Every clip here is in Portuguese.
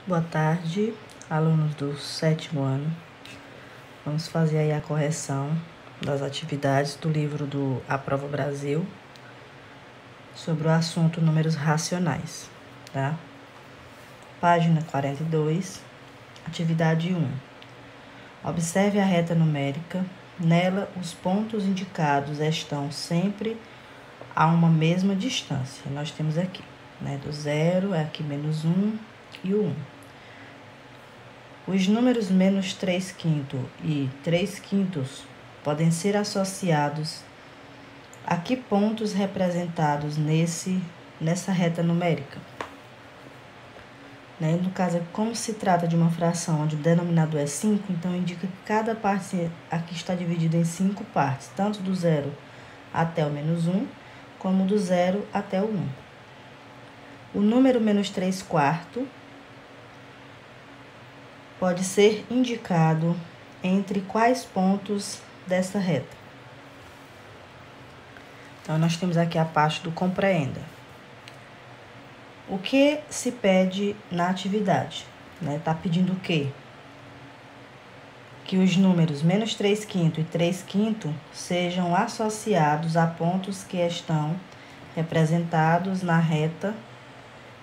Boa tarde, alunos do 7º ano. Vamos fazer aí a correção das atividades do livro do A Prova Brasil sobre o assunto números racionais, tá? Página 42, atividade 1. Observe a reta numérica. Nela, os pontos indicados estão sempre a uma mesma distância. Nós temos aqui, né, do 0, é aqui menos 1 e o 1. Os números menos 3/5 e 3/5 podem ser associados a que pontos representados nessa reta numérica? Né? No caso, como se trata de uma fração onde o denominador é 5, então indica que cada parte aqui está dividida em 5 partes, tanto do 0 até o menos 1, como do 0 até o 1. O número menos 3/4 pode ser indicado entre quais pontos dessa reta? Então, nós temos aqui a parte do compreenda. O que se pede na atividade? Tá pedindo o quê? Que os números menos 3/5 e 3/5 sejam associados a pontos que estão representados na reta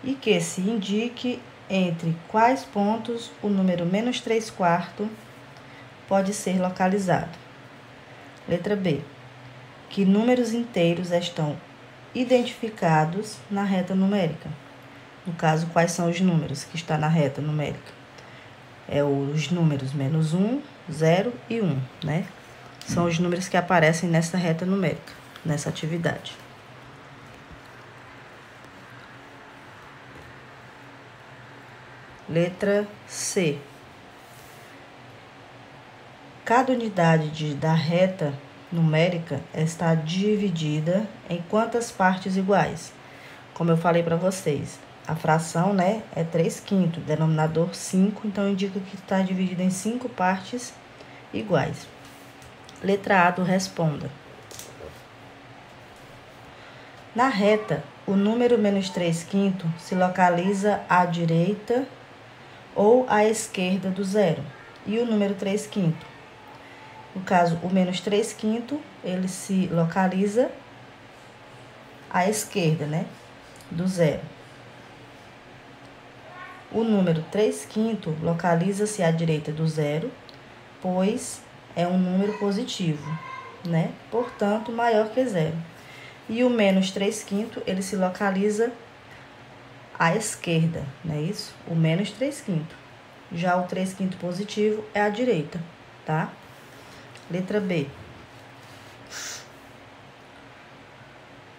e que se indique entre quais pontos o número menos 3/4 pode ser localizado. Letra B. Que números inteiros estão identificados na reta numérica? No caso, quais são os números que estão na reta numérica? Os números menos 1, 0 e 1, né? São os números que aparecem nessa reta numérica, nessa atividade. Letra C. Cada unidade da reta numérica está dividida em quantas partes iguais? Como eu falei para vocês, a fração, né, é 3/5, denominador 5, então indica que está dividida em 5 partes iguais. Letra A do responda. Na reta, o número menos 3/5 se localiza à direita ou à esquerda do 0, e o número 3/5. No caso, o menos 3/5, ele se localiza à esquerda, né, do 0. O número 3/5 localiza-se à direita do 0, pois é um número positivo, né, portanto, maior que 0. E o menos 3/5, ele se localiza à esquerda, não é isso? O menos 3/5. Já o 3/5 positivo é à direita, tá? Letra B.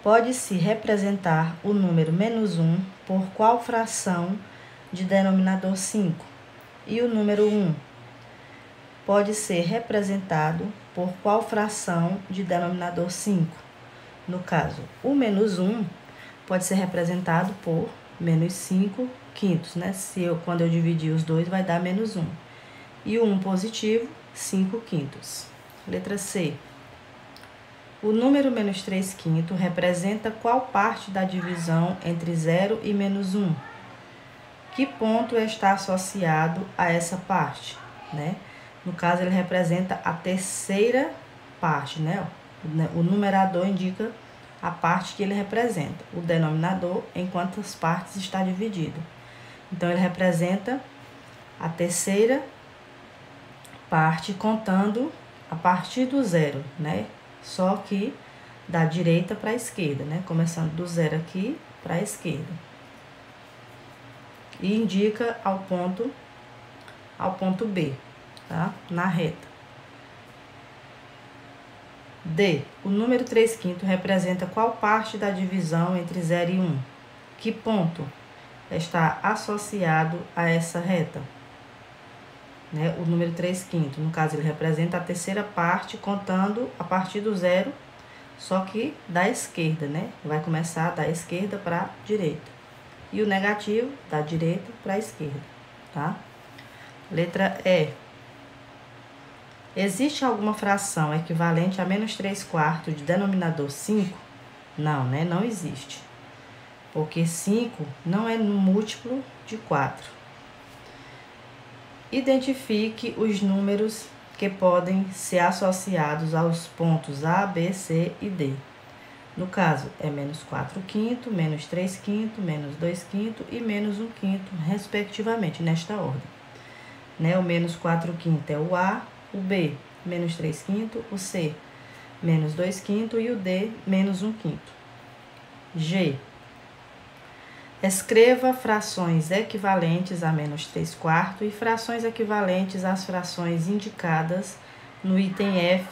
Pode-se representar o número menos 1 por qual fração de denominador 5? E o número 1 pode ser representado por qual fração de denominador 5? No caso, o menos 1 pode ser representado por menos 5/5, né? Quando eu dividir os dois, vai dar menos 1. E o 1 positivo, 5/5. Letra C. O número menos 3/5 representa qual parte da divisão entre 0 e menos 1? Que ponto está associado a essa parte, né? No caso, ele representa a terceira parte, né? O numerador indica a parte que ele representa. O denominador, em quantas partes está dividido. Então, ele representa a terceira parte, contando a partir do 0, né? Só que da direita para a esquerda, né? Começando do 0 aqui para a esquerda. E indica ao ponto B, tá? Na reta. D. O número 3/5 representa qual parte da divisão entre 0 e 1? Que ponto está associado a essa reta? Né? O número 3/5, no caso, ele representa a terceira parte, contando a partir do 0, só que da esquerda, né? Vai começar da esquerda para a direita. E o negativo, da direita para a esquerda, tá? Letra E. Existe alguma fração equivalente a menos 3/4 de denominador 5? Não, né? Não existe. Porque 5 não é múltiplo de 4. Identifique os números que podem ser associados aos pontos A, B, C e D. No caso, é menos 4/5, menos 3/5, menos 2/5 e menos 1/5, respectivamente, nesta ordem. Né? O menos 4/5 é o A, o B, menos 3/5, o C, menos 2/5 e o D, menos 1/5. G. Escreva frações equivalentes a menos 3/4 e frações equivalentes às frações indicadas no item F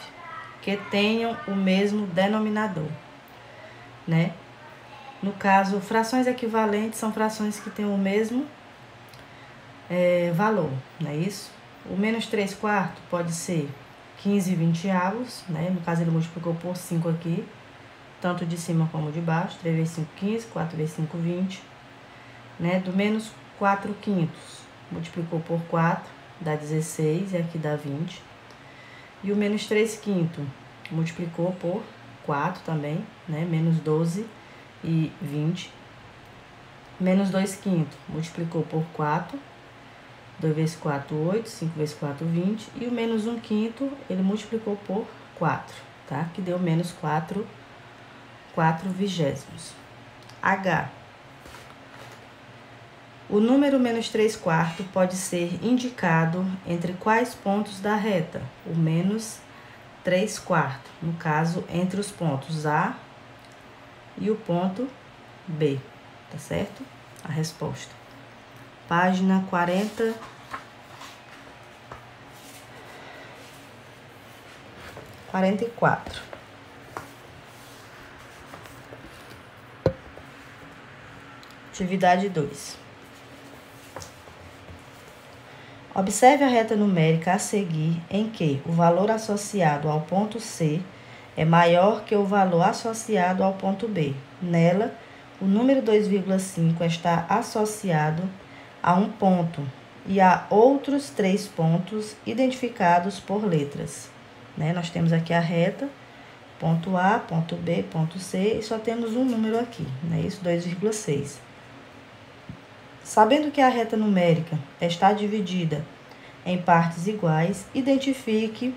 que tenham o mesmo denominador. Né? No caso, frações equivalentes são frações que têm o mesmo valor, não é isso? O menos 3/4 pode ser 15/20, né? No caso, ele multiplicou por 5 aqui, tanto de cima como de baixo. 3 vezes 5, 15, 4 vezes 5, 20. Né? Do menos 4/5, multiplicou por 4, dá 16, e aqui dá 20. E o menos 3/5, multiplicou por 4 também, né? Menos 12 e 20. Menos 2/5, multiplicou por 4. 2 vezes 4, 8. 5 vezes 4, 20. E o menos 1/5, ele multiplicou por 4, tá? Que deu menos 4/20. H. O número menos 3/4 pode ser indicado entre quais pontos da reta? O menos 3/4, no caso, entre os pontos A e o ponto B, tá certo? A resposta. Página 44. Atividade 2. Observe a reta numérica a seguir em que o valor associado ao ponto C é maior que o valor associado ao ponto B. Nela, o número 2,5 está associado a um ponto e a outros 3 pontos identificados por letras. Né? Nós temos aqui a reta, ponto A, ponto B, ponto C, e só temos um número aqui, né? Isso, 2,6. Sabendo que a reta numérica está dividida em partes iguais, identifique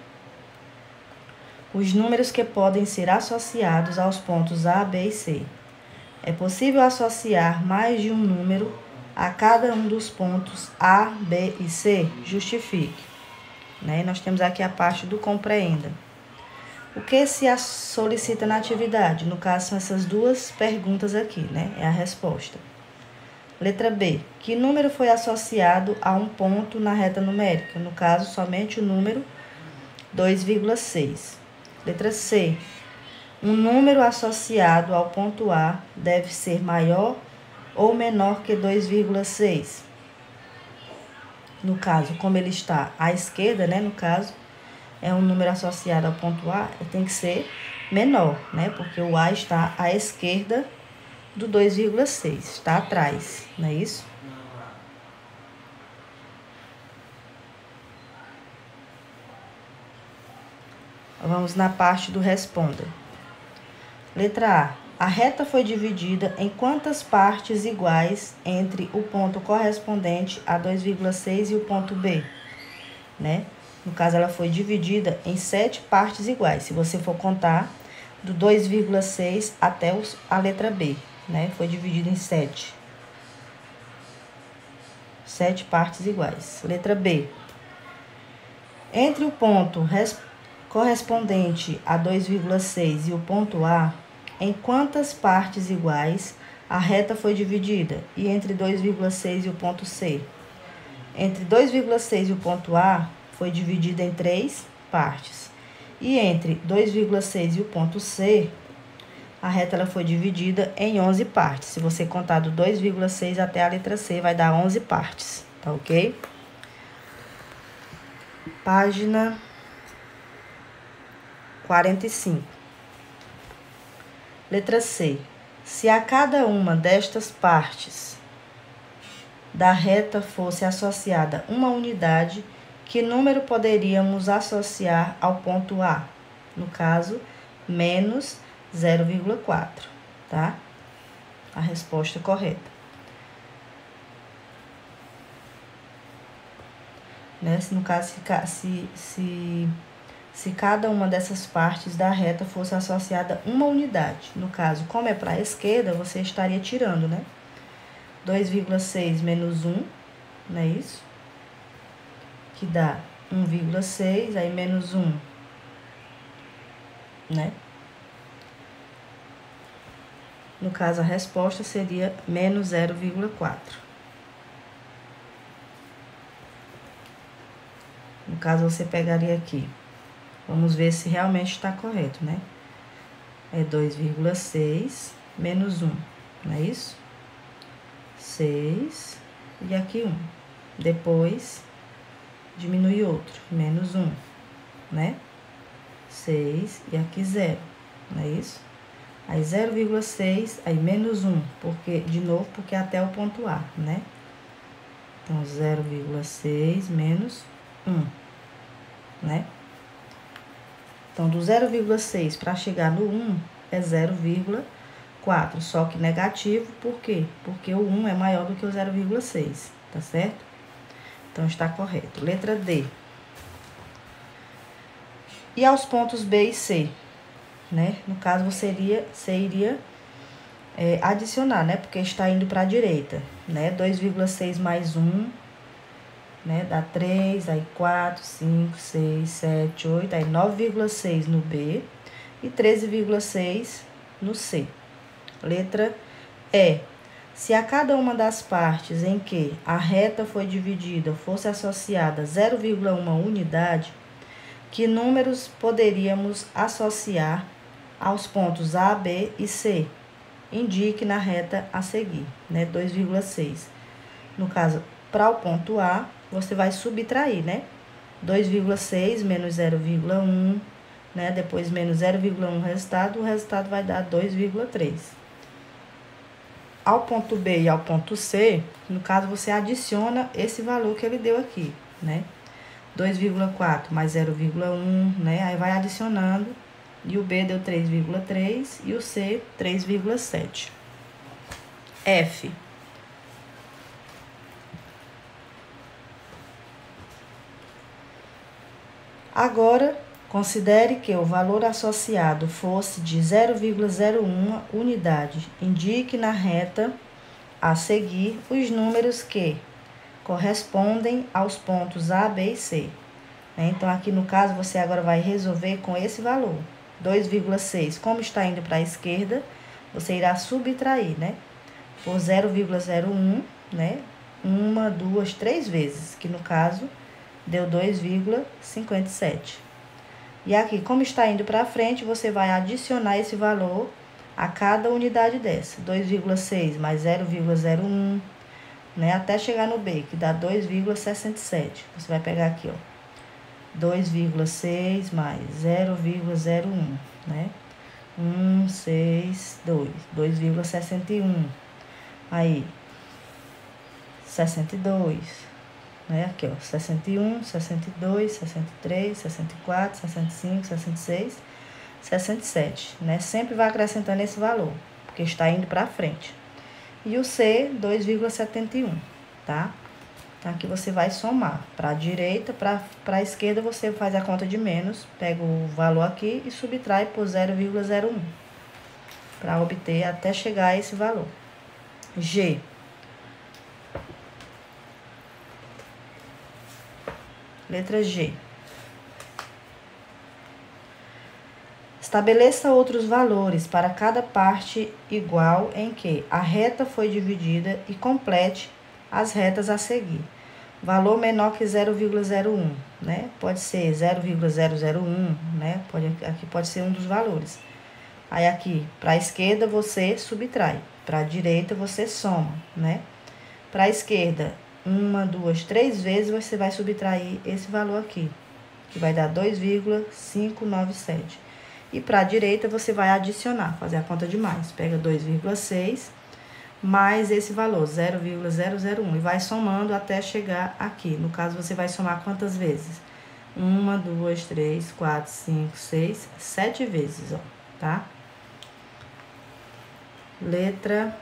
os números que podem ser associados aos pontos A, B e C. É possível associar mais de um número a cada um dos pontos A, B e C? Justifique. Né? Nós temos aqui a parte do compreenda. O que se solicita na atividade? No caso, são essas duas perguntas aqui, né? É a resposta. Letra B. Que número foi associado a um ponto na reta numérica? No caso, somente o número 2,6. Letra C. Um número associado ao ponto A deve ser maior ou menor que 2,6. No caso, como ele está à esquerda, né? No caso, é um número associado ao ponto A, tem que ser menor, né? Porque o A está à esquerda do 2,6, está atrás, não é isso? Vamos na parte do responda. Letra A. A reta foi dividida em quantas partes iguais entre o ponto correspondente a 2,6 e o ponto B? Né? No caso, ela foi dividida em 7 partes iguais. Se você for contar do 2,6 até a letra B, né? Foi dividida em 7. 7 partes iguais. Letra B. Entre o ponto correspondente a 2,6 e o ponto A, em quantas partes iguais a reta foi dividida? E entre 2,6 e o ponto C? Entre 2,6 e o ponto A, foi dividida em 3 partes. E entre 2,6 e o ponto C, a reta ela foi dividida em 11 partes. Se você contar do 2,6 até a letra C, vai dar 11 partes, tá ok? Página 45. Letra C. Se a cada uma destas partes da reta fosse associada uma unidade, que número poderíamos associar ao ponto A? No caso, menos 0,4, tá? A resposta correta. né? Se no caso, se cada uma dessas partes da reta fosse associada a uma unidade. No caso, como é para a esquerda, você estaria tirando, né? 2,6 menos 1, não é isso? Que dá 1,6, aí menos 1, né? No caso, a resposta seria menos 0,4. No caso, você pegaria aqui. Vamos ver se realmente está correto, né? É 2,6 menos 1, não é isso? 6 e aqui 1. Depois, diminui outro, menos 1, né? 6 e aqui 0, não é isso? Aí 0,6, aí menos 1, porque, de novo, porque até o ponto A, né? Então, 0,6 menos 1, né? Então, do 0,6 para chegar no 1 é 0,4, só que negativo, por quê? Porque o 1 é maior do que o 0,6, tá certo? Então, está correto. Letra D. E aos pontos B e C, né? No caso, você iria adicionar, né? Porque está indo para a direita, né? 2,6 mais 1, né? Dá 3, aí 4, 5, 6, 7, 8, aí 9,6 no B e 13,6 no C. Letra E. Se a cada uma das partes em que a reta foi dividida fosse associada 0,1 unidade, que números poderíamos associar aos pontos A, B e C? Indique na reta a seguir, né? 2,6. No caso, para o ponto A, você vai subtrair, né? 2,6 menos 0,1, né? Depois menos 0,1 o resultado vai dar 2,3. Ao ponto B e ao ponto C, no caso, você adiciona esse valor que ele deu aqui, né? 2,4 mais 0,1, né? Aí vai adicionando, e o B deu 3,3 e o C 3,7. F. Agora, considere que o valor associado fosse de 0,01 unidade. Indique na reta a seguir os números que correspondem aos pontos A, B e C. Então, aqui no caso, você agora vai resolver com esse valor. 2,6, como está indo para a esquerda, você irá subtrair, né? Por 0,01, né? 1, 2, 3 vezes, que no caso deu 2,57. E aqui, como está indo para frente, você vai adicionar esse valor a cada unidade dessa. 2,6 mais 0,01, né? Até chegar no B, que dá 2,67. Você vai pegar aqui, ó. 2,6 mais 0,01, né? 162, 2,61. Aí, 62, né? Aqui, ó, 61, 62, 63, 64, 65, 66, 67, né? Sempre vai acrescentando esse valor, porque está indo para frente. E o C, 2,71, tá? Então, aqui você vai somar para a direita, para a esquerda você faz a conta de menos, pega o valor aqui e subtrai por 0,01, para obter até chegar a esse valor. G. Letra G. Estabeleça outros valores para cada parte igual em que a reta foi dividida e complete as retas a seguir. Valor menor que 0,01, né? Pode ser 0,001, né? Aqui pode ser um dos valores. Aí aqui, para a esquerda você subtrai, para a direita você soma, né? Para a esquerda, 1, 2, 3 vezes você vai subtrair esse valor aqui, que vai dar 2,597. E para a direita você vai adicionar, fazer a conta de mais. Pega 2,6 mais esse valor, 0,001, e vai somando até chegar aqui. No caso, você vai somar quantas vezes? 1, 2, 3, 4, 5, 6, 7 vezes, ó, tá? Letra...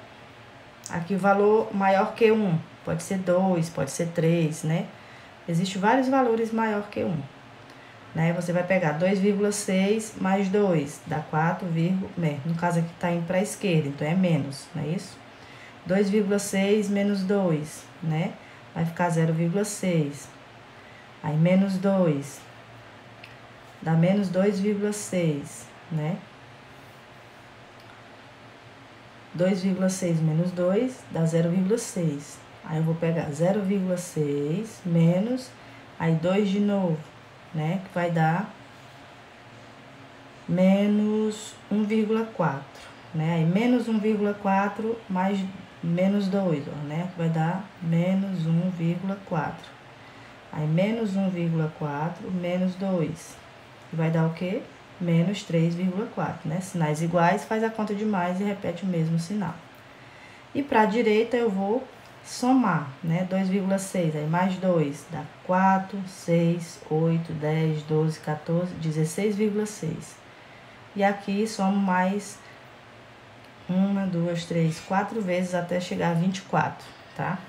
Aqui o valor maior que 1, pode ser 2, pode ser 3, né? Existem vários valores maior que 1. Né? Você vai pegar 2,6 mais 2, dá 4, no caso aqui tá indo para a esquerda, então é menos, não é isso? 2,6 menos 2, né? Vai ficar 0,6. Aí menos 2, dá menos 2,6, né? 2,6 menos 2 dá 0,6. Aí eu vou pegar 0,6 menos, aí 2 de novo, né? Que vai dar menos 1,4, né? Aí menos 1,4 mais menos 2, ó, né? Que vai dar menos 1,4. Aí menos 1,4 menos 2. Vai dar o quê? Menos 3,4, né? Sinais iguais, faz a conta de mais e repete o mesmo sinal. E para a direita eu vou somar, né? 2,6, aí mais 2, dá 4, 6, 8, 10, 12, 14, 16,6. E aqui somo mais 1, 2, 3, 4 vezes até chegar a 24, tá?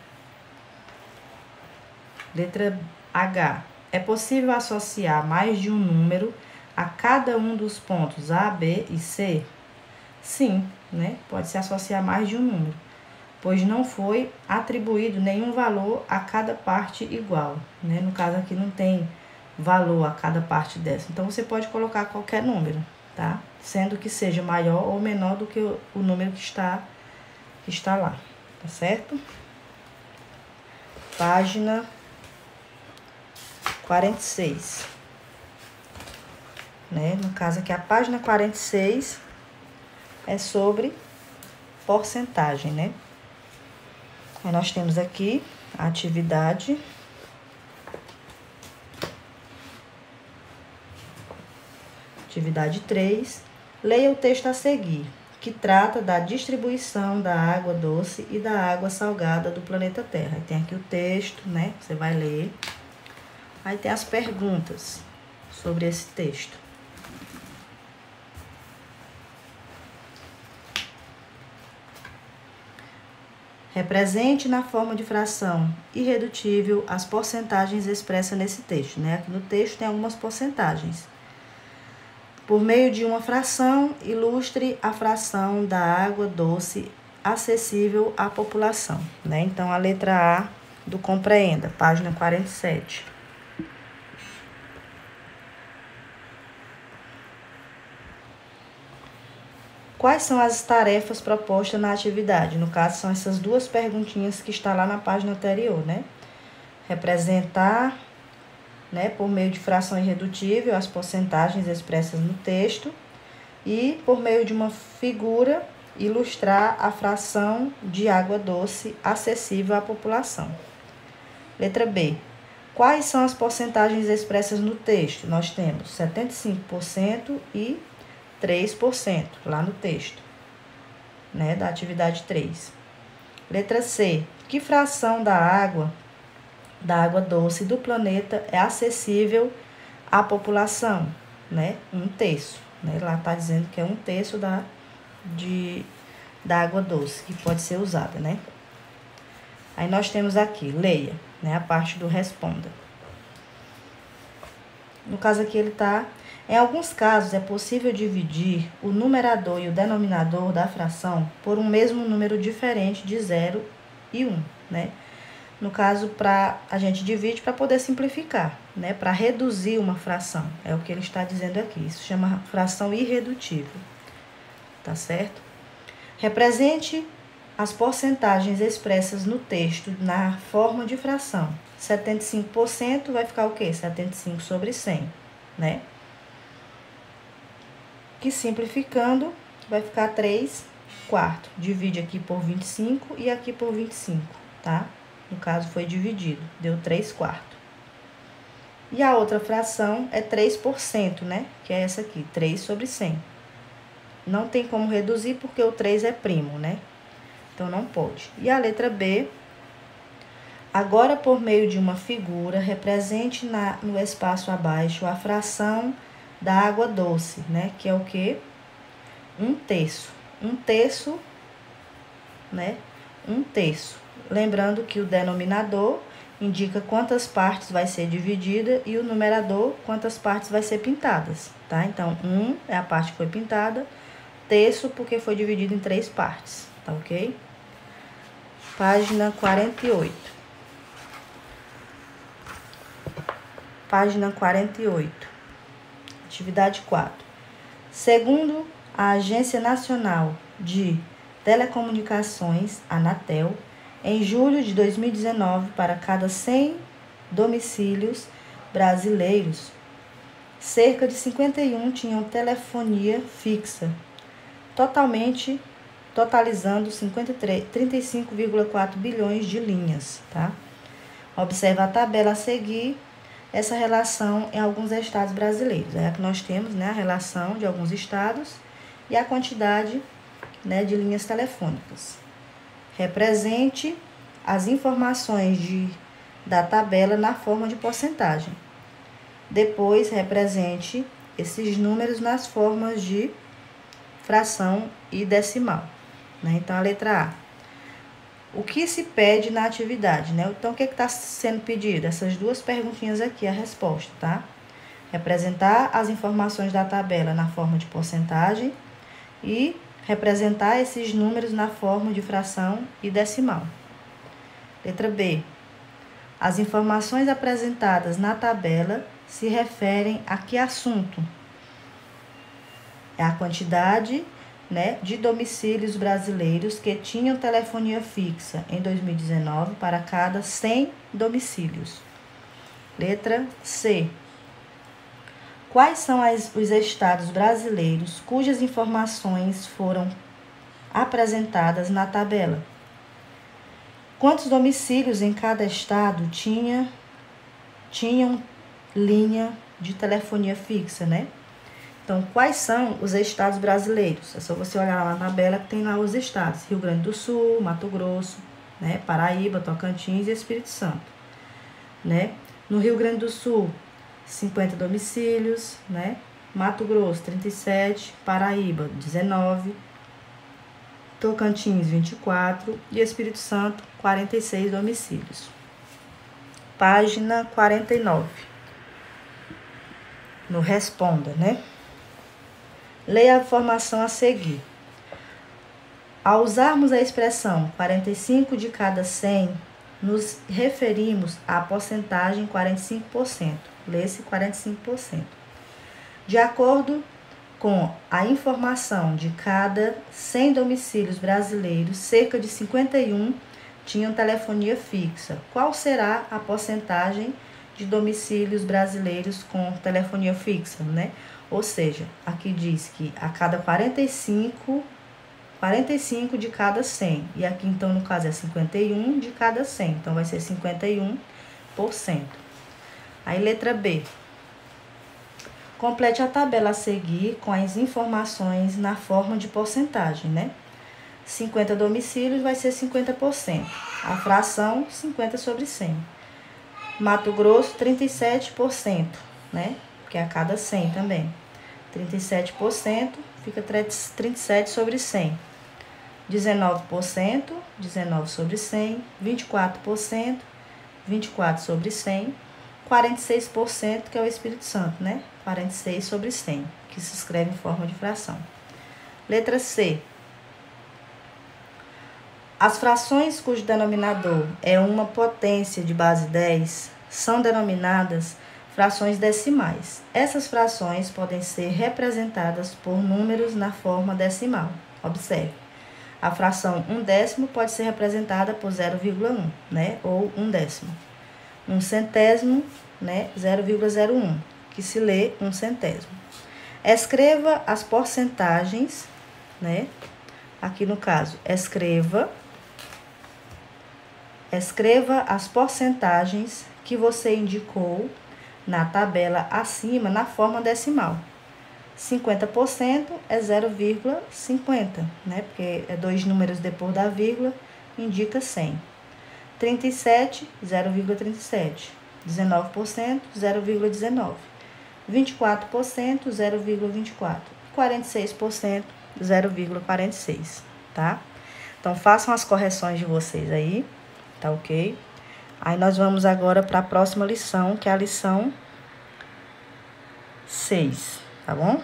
Letra H. É possível associar mais de um número a cada um dos pontos A, B e C? Sim, né? Pode-se associar mais de um número, pois não foi atribuído nenhum valor a cada parte igual, né? No caso aqui não tem valor a cada parte dessa. Então, você pode colocar qualquer número, tá? Sendo que seja maior ou menor do que o número que está lá, tá certo? Página 46. Né? No caso aqui, a página 46 é sobre porcentagem, né? Aí nós temos aqui a atividade. Atividade 3. Leia o texto a seguir, que trata da distribuição da água doce e da água salgada do planeta Terra. Aí tem aqui o texto, né? Você vai ler. Aí tem as perguntas sobre esse texto. Represente na forma de fração irredutível as porcentagens expressas nesse texto, né? Aqui no texto tem algumas porcentagens. Por meio de uma fração, ilustre a fração da água doce acessível à população, né? Então, a letra A do Compreenda, página 47. Quais são as tarefas propostas na atividade? No caso, são essas duas perguntinhas que está lá na página anterior, né? Representar, né, por meio de fração irredutível, as porcentagens expressas no texto. E, por meio de uma figura, ilustrar a fração de água doce acessível à população. Letra B. Quais são as porcentagens expressas no texto? Nós temos 75% e 3% lá no texto, né, da atividade 3. Letra C. Que fração da água doce do planeta é acessível à população, né? 1/3, né? Lá está dizendo que é 1/3 da água doce que pode ser usada, né? Aí nós temos aqui, leia, né, a parte do responda. No caso aqui ele tá: em alguns casos, é possível dividir o numerador e o denominador da fração por um mesmo número diferente de 0 e 1, né? No caso, a gente divide para poder simplificar, né? Para reduzir uma fração, é o que ele está dizendo aqui. Isso chama fração irredutível, tá certo? Represente as porcentagens expressas no texto na forma de fração. 75% vai ficar o quê? 75 sobre 100, né? Que simplificando, vai ficar 3/4. Divide aqui por 25 e aqui por 25, tá? No caso, foi dividido, deu 3/4. E a outra fração é 3%, né? Que é essa aqui, 3 sobre 100. Não tem como reduzir porque o 3 é primo, né? Então, não pode. E a letra B. Agora, por meio de uma figura, represente no espaço abaixo a fração da água doce, né? Que é o quê? 1/3. 1/3, né? 1/3. Lembrando que o denominador indica quantas partes vai ser dividida e o numerador, quantas partes vai ser pintadas, tá? Então, 1 é a parte que foi pintada, terço porque foi dividido em 3 partes, tá ok? Página 48. Página 48. Atividade 4. Segundo a Agência Nacional de Telecomunicações, Anatel, em julho de 2019, para cada 100 domicílios brasileiros, cerca de 51 tinham telefonia fixa, totalizando 35,4 bilhões de linhas, tá? Observa a tabela a seguir, essa relação em alguns estados brasileiros. É a que nós temos, né, a relação de alguns estados e a quantidade, né, de linhas telefônicas. Represente as informações da tabela na forma de porcentagem. Depois, represente esses números nas formas de fração e decimal, né? Então, a letra A. O que se pede na atividade, né? Então, o que está sendo pedido? Essas duas perguntinhas aqui, a resposta, tá? Representar as informações da tabela na forma de porcentagem e representar esses números na forma de fração e decimal. Letra B. As informações apresentadas na tabela se referem a que assunto? É a quantidade, né, de domicílios brasileiros que tinham telefonia fixa em 2019 para cada 100 domicílios. Letra C. Quais são os estados brasileiros cujas informações foram apresentadas na tabela? Quantos domicílios em cada estado tinham linha de telefonia fixa, né? Então, quais são os estados brasileiros? É só você olhar lá na tabela que tem lá os estados. Rio Grande do Sul, Mato Grosso, né? Paraíba, Tocantins e Espírito Santo, né? No Rio Grande do Sul, 50 domicílios, né? Mato Grosso, 37, Paraíba, 19, Tocantins, 24 e Espírito Santo, 46 domicílios. Página 49. No Responda, né? Leia a informação a seguir. Ao usarmos a expressão 45 de cada 100, nos referimos à porcentagem 45%. Lê-se 45%. De acordo com a informação de cada 100 domicílios brasileiros, cerca de 51 tinham telefonia fixa. Qual será a porcentagem de domicílios brasileiros com telefonia fixa, né? Ou seja, aqui diz que a cada 45 de cada 100. E aqui, então, no caso, é 51 de cada 100. Então, vai ser 51%. Aí, letra B. Complete a tabela a seguir com as informações na forma de porcentagem, né? 50 domicílios vai ser 50%. A fração, 50 sobre 100. Mato Grosso, 37%, né? Que é a cada 100 também. 37%, fica 37 sobre 100. 19%, 19 sobre 100. 24%, 24 sobre 100. 46%, que é o Espírito Santo, né? 46 sobre 100, que se escreve em forma de fração. Letra C. As frações cujo denominador é uma potência de base 10 são denominadas frações decimais. Essas frações podem ser representadas por números na forma decimal. Observe. A fração 1/10 pode ser representada por 0,1, né? Ou 1/10. 1/100, né? 0,01, que se lê 1/100. Escreva as porcentagens, né? Aqui no caso, escreva as porcentagens que você indicou na tabela acima na forma decimal. 50% é 0,50, né? Porque é 2 números depois da vírgula, indica 100. 37, 0,37. 19%, 0,19. 24%, 0,24. 46%, 0,46, tá? Então, façam as correções de vocês aí, tá ok? Aí, nós vamos agora para a próxima lição, que é a lição 6, tá bom?